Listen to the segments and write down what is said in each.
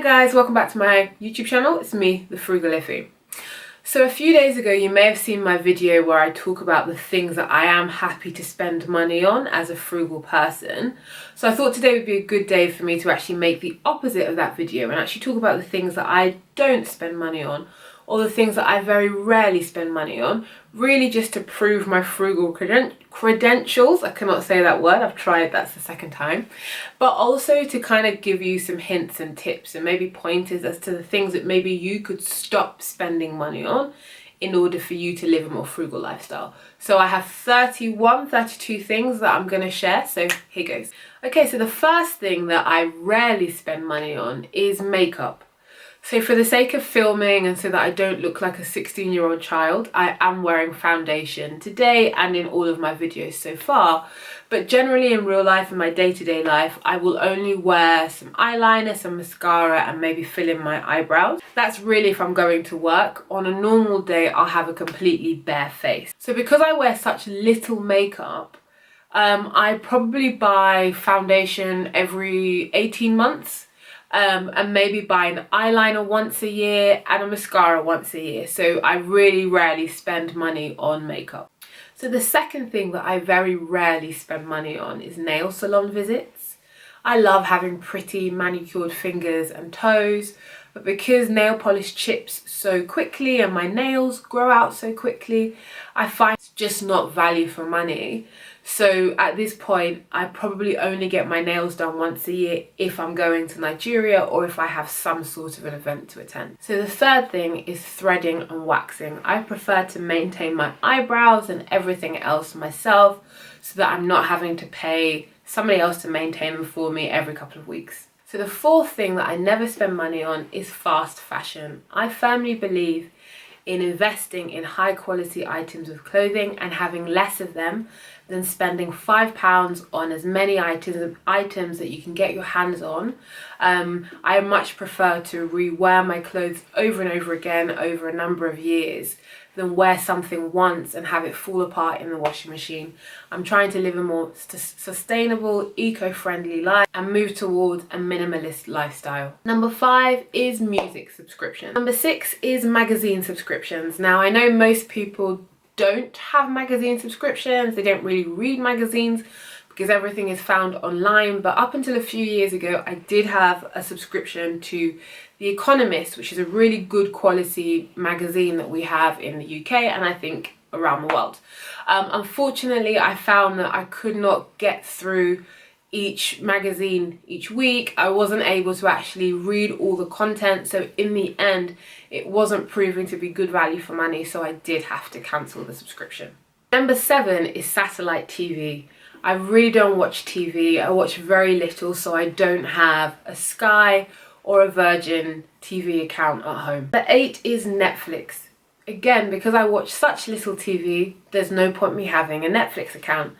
guys, welcome back to my YouTube channel. It's me, the Frugal Ify. So a few days ago you may have seen my video where I talk about the things that I am happy to spend money on as a frugal person. So I thought today would be a good day for me to actually make the opposite of that video and actually talk about the things that I don't spend money on, or the things that I very rarely spend money on, really just to prove my frugal credentials. I cannot say that word, I've tried, that's the second time. But also to kind of give you some hints and tips and maybe pointers as to the things that maybe you could stop spending money on in order for you to live a more frugal lifestyle. So I have 32 things that I'm going to share, so here goes. Okay, so the first thing that I rarely spend money on is makeup. So for the sake of filming and so that I don't look like a 16-year-old child, I am wearing foundation today and in all of my videos so far. But generally in real life, in my day-to-day life, I will only wear some eyeliner, some mascara and maybe fill in my eyebrows. That's really if I'm going to work. On a normal day, I'll have a completely bare face. So because I wear such little makeup, I probably buy foundation every 18 months. And maybe buy an eyeliner once a year and a mascara once a year. So I really rarely spend money on makeup. So the second thing that I very rarely spend money on is nail salon visits. I love having pretty manicured fingers and toes, but because nail polish chips so quickly and my nails grow out so quickly, I find it's just not value for money. So at this point, I probably only get my nails done once a year if I'm going to Nigeria or if I have some sort of an event to attend. So the third thing is threading and waxing. I prefer to maintain my eyebrows and everything else myself so that I'm not having to pay somebody else to maintain them for me every couple of weeks. So the fourth thing that I never spend money on is fast fashion. I firmly believe in investing in high quality items of clothing and having less of them than spending £5 on as many items that you can get your hands on. I much prefer to rewear my clothes over and over again over a number of years than wear something once and have it fall apart in the washing machine. I'm trying to live a more sustainable, eco-friendly life and move towards a minimalist lifestyle. Number 5 is music subscription. Number 6 is magazine subscriptions. Now I know most people don't have magazine subscriptions, they don't really read magazines because everything is found online, but up until a few years ago I did have a subscription to The Economist, which is a really good quality magazine that we have in the UK and I think around the world. Unfortunately, I found that I could not get through each magazine each week. I wasn't able to actually read all the content, so in the end it wasn't proving to be good value for money, so I did have to cancel the subscription. Number 7 is satellite TV. I really don't watch TV, I watch very little, so I don't have a Sky or a Virgin TV account at home. Number 8 is Netflix. Again, because I watch such little TV, there's no point me having a Netflix account.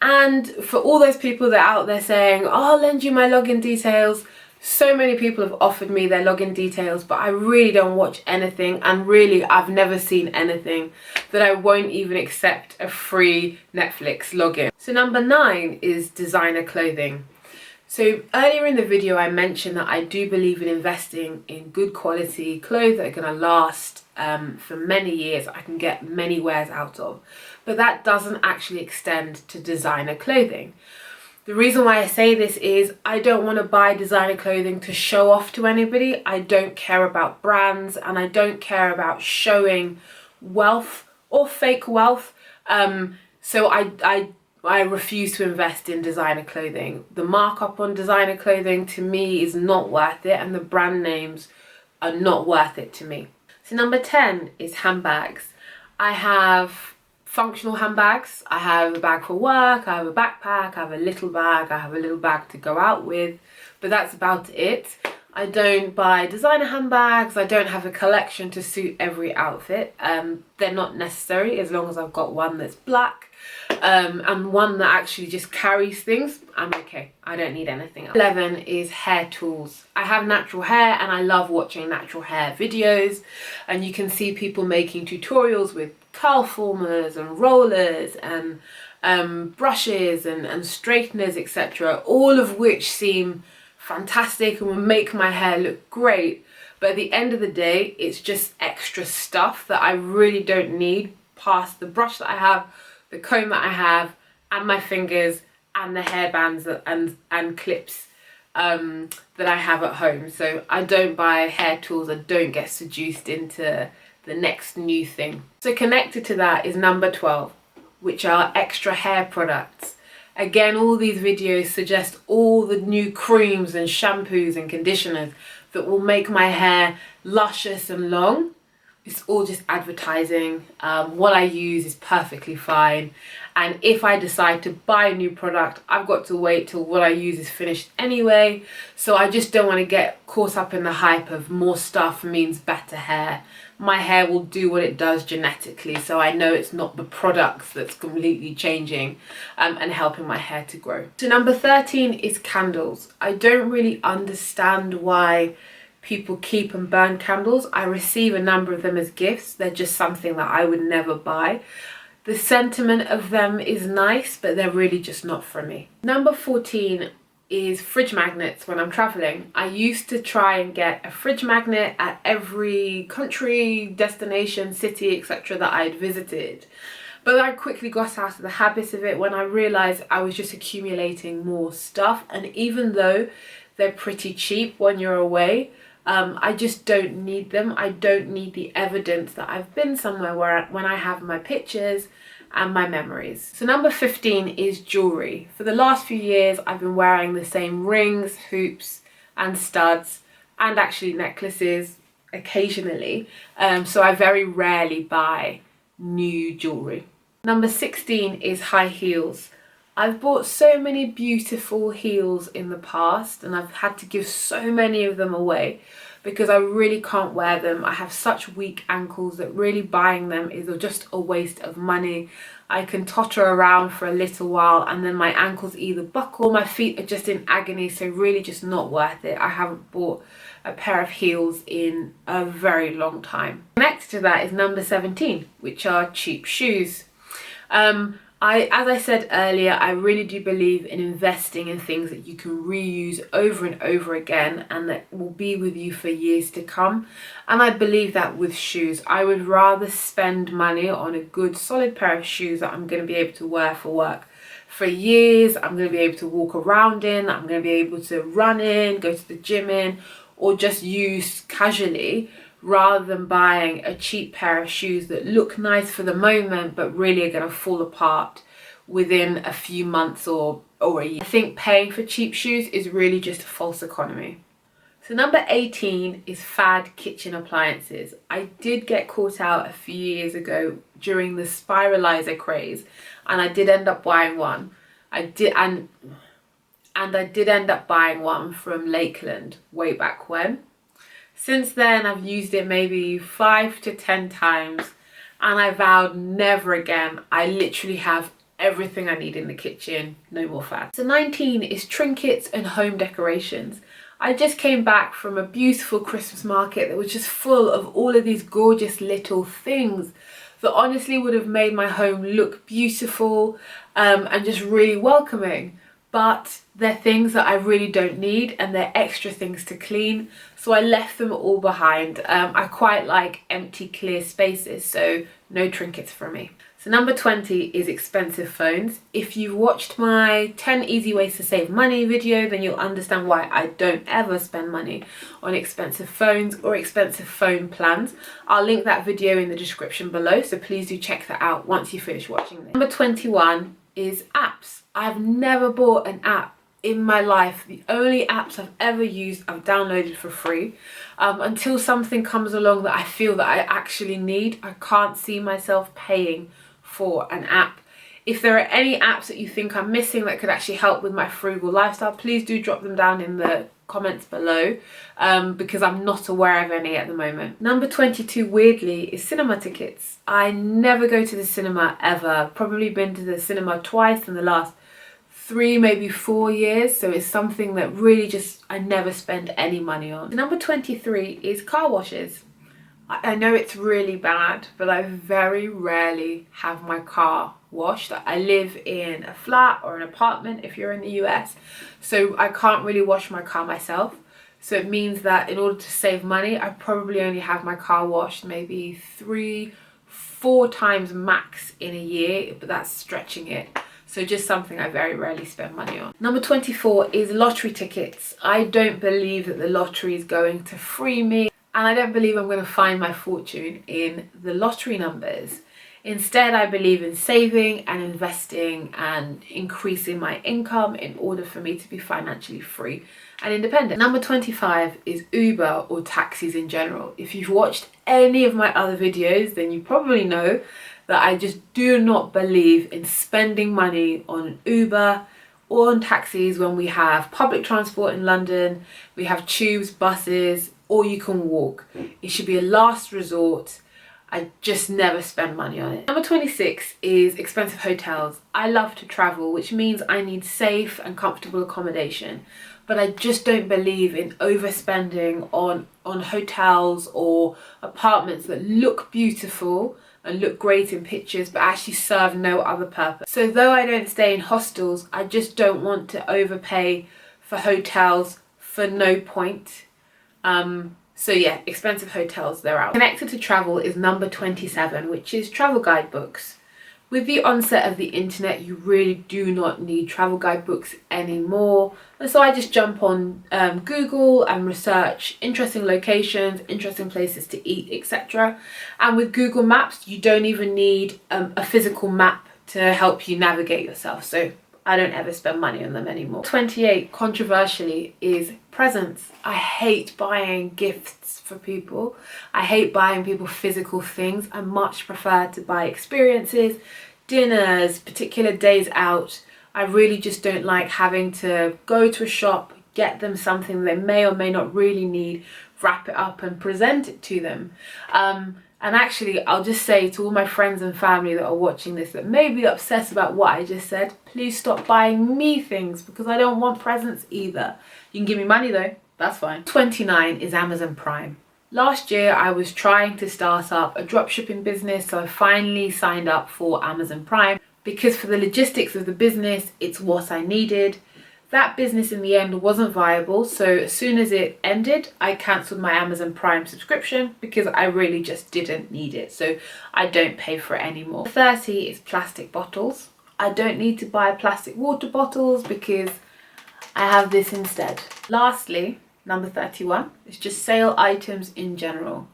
And for all those people that are out there saying, oh, I'll lend you my login details, so many people have offered me their login details, but I really don't watch anything, and really I've never seen anything that I won't even accept a free Netflix login. So number 9 is designer clothing. So earlier in the video I mentioned that I do believe in investing in good quality clothes that are going to last for many years, I can get many wears out of. But that doesn't actually extend to designer clothing. The reason why I say this is I don't want to buy designer clothing to show off to anybody. I don't care about brands and I don't care about showing wealth or fake wealth. So I refuse to invest in designer clothing. The markup on designer clothing to me is not worth it, and the brand names are not worth it to me. So number 10 is handbags. I have functional handbags. I have a bag for work, I have a backpack, I have a little bag, I have a little bag to go out with, but that's about it. I don't buy designer handbags, I don't have a collection to suit every outfit. They're not necessary as long as I've got one that's black and one that actually just carries things. I'm okay, I don't need anything else. 11 is hair tools. I have natural hair and I love watching natural hair videos, and you can see people making tutorials with curl formers and rollers and brushes and straighteners, etc., all of which seem fantastic and will make my hair look great. But at the end of the day, it's just extra stuff that I really don't need past the brush that I have, the comb that I have, and my fingers, and the hairbands and clips that I have at home. So I don't buy hair tools. I don't get seduced into the next new thing. So connected to that is number 12, which are extra hair products. Again, all these videos suggest all the new creams and shampoos and conditioners that will make my hair luscious and long. It's all just advertising. What I use is perfectly fine. And if I decide to buy a new product, I've got to wait till what I use is finished anyway. So I just don't want to get caught up in the hype of more stuff means better hair. My hair will do what it does genetically, so I know it's not the products that's completely changing and helping my hair to grow. So number 13 is candles. I don't really understand why people keep and burn candles. I receive a number of them as gifts. They're just something that I would never buy. The sentiment of them is nice, but they're really just not for me. Number 14 is fridge magnets when I'm traveling. I used to try and get a fridge magnet at every country, destination, city, etc. that I'd visited. But I quickly got out of the habit of it when I realised I was just accumulating more stuff. And even though they're pretty cheap when you're away, I just don't need them. I don't need the evidence that I've been somewhere when I have my pictures and my memories. So number 15 is jewellery. For the last few years, I've been wearing the same rings, hoops and studs, and actually necklaces occasionally. So I very rarely buy new jewellery. Number 16 is high heels. I've bought so many beautiful heels in the past, and I've had to give so many of them away because I really can't wear them. I have such weak ankles that really buying them is just a waste of money. I can totter around for a little while and then my ankles either buckle or my feet are just in agony, so really just not worth it. I haven't bought a pair of heels in a very long time. Next to that is number 17, which are cheap shoes. As I said earlier, I really do believe in investing in things that you can reuse over and over again and that will be with you for years to come. And I believe that with shoes. I would rather spend money on a good solid pair of shoes that I'm going to be able to wear for work for years. I'm going to be able to walk around in, I'm going to be able to run in, go to the gym in, or just use casually, rather than buying a cheap pair of shoes that look nice for the moment but really are going to fall apart within a few months or a year. I think paying for cheap shoes is really just a false economy. So number 18 is Fad Kitchen Appliances. I did get caught out a few years ago during the spiralizer craze, and I did end up buying one. I did end up buying one from Lakeland way back when. Since then, I've used it maybe 5 to 10 times and I vowed never again. I literally have everything I need in the kitchen, no more Fad. So 19 is trinkets and home decorations. I just came back from a beautiful Christmas market that was just full of all of these gorgeous little things that honestly would have made my home look beautiful and just really welcoming. But they're things that I really don't need and they're extra things to clean, so I left them all behind. I quite like empty clear spaces, so no trinkets for me. So number 20 is expensive phones. If you've watched my 10 easy ways to save money video, then you'll understand why I don't ever spend money on expensive phones or expensive phone plans. I'll link that video in the description below, so please do check that out once you finish watching this. Number 21 is apps. I've never bought an app in my life. The only apps I've ever used I've downloaded for free until something comes along that I feel that I actually need. I can't see myself paying for an app. If there are any apps that you think I'm missing that could actually help with my frugal lifestyle, please do drop them down in the comments below because I'm not aware of any at the moment. Number 22, weirdly, is cinema tickets. I never go to the cinema ever. Probably been to the cinema twice in the last 3, maybe 4 years, so it's something that really just I never spend any money on. Number 23 is car washes. I know it's really bad, but I very rarely have my car washed. I live in a flat or an apartment if you're in the US, so I can't really wash my car myself. So it means that in order to save money, I probably only have my car washed maybe 3-4 times max in a year, but that's stretching it. So just something I very rarely spend money on. Number 24 is lottery tickets. I don't believe that the lottery is going to free me, and I don't believe I'm going to find my fortune in the lottery numbers. Instead, I believe in saving and investing and increasing my income in order for me to be financially free and independent. Number 25 is Uber or taxis in general. If you've watched any of my other videos, then you probably know that I just do not believe in spending money on Uber or on taxis when we have public transport in London, we have tubes, buses, or you can walk. It should be a last resort. I just never spend money on it. Number 26 is expensive hotels. I love to travel, which means I need safe and comfortable accommodation. But I just don't believe in overspending on hotels or apartments that look beautiful and look great in pictures but actually serve no other purpose. So though I don't stay in hostels, I just don't want to overpay for hotels for no point. So yeah, expensive hotels, they're out. Connected to travel is number 27, which is travel guidebooks. With the onset of the internet, you really do not need travel guidebooks anymore. And so I just jump on Google and research interesting locations, interesting places to eat, etc. And with Google Maps, you don't even need a physical map to help you navigate yourself. So I don't ever spend money on them anymore. 28, controversially, is presents. I hate buying gifts for people. I hate buying people physical things. I much prefer to buy experiences, dinners, particular days out. I really just don't like having to go to a shop, get them something they may or may not really need, wrap it up and present it to them. And actually, I'll just say to all my friends and family that are watching this that may be obsessed about what I just said, please stop buying me things because I don't want presents either. You can give me money though, that's fine. 29 is Amazon Prime. Last year, I was trying to start up a dropshipping business, so I finally signed up for Amazon Prime because for the logistics of the business, it's what I needed. That business in the end wasn't viable, so as soon as it ended, I cancelled my Amazon Prime subscription because I really just didn't need it, so I don't pay for it anymore. 30 is plastic bottles. I don't need to buy plastic water bottles because I have this instead. Lastly, number 31 is just sale items in general.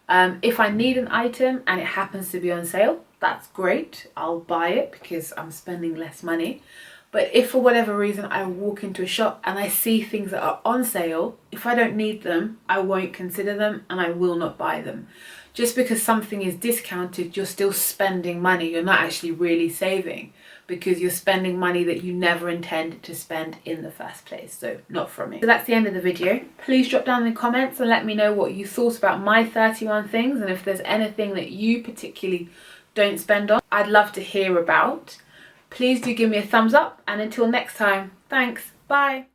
If I need an item and it happens to be on sale, that's great. I'll buy it because I'm spending less money. But if for whatever reason I walk into a shop and I see things that are on sale, if I don't need them, I won't consider them and I will not buy them. Just because something is discounted, you're still spending money. You're not actually really saving because you're spending money that you never intended to spend in the first place. So not from me. So that's the end of the video. Please drop down in the comments and let me know what you thought about my 31 things and if there's anything that you particularly don't spend on. I'd love to hear about. Please do give me a thumbs up, and until next time, thanks, bye.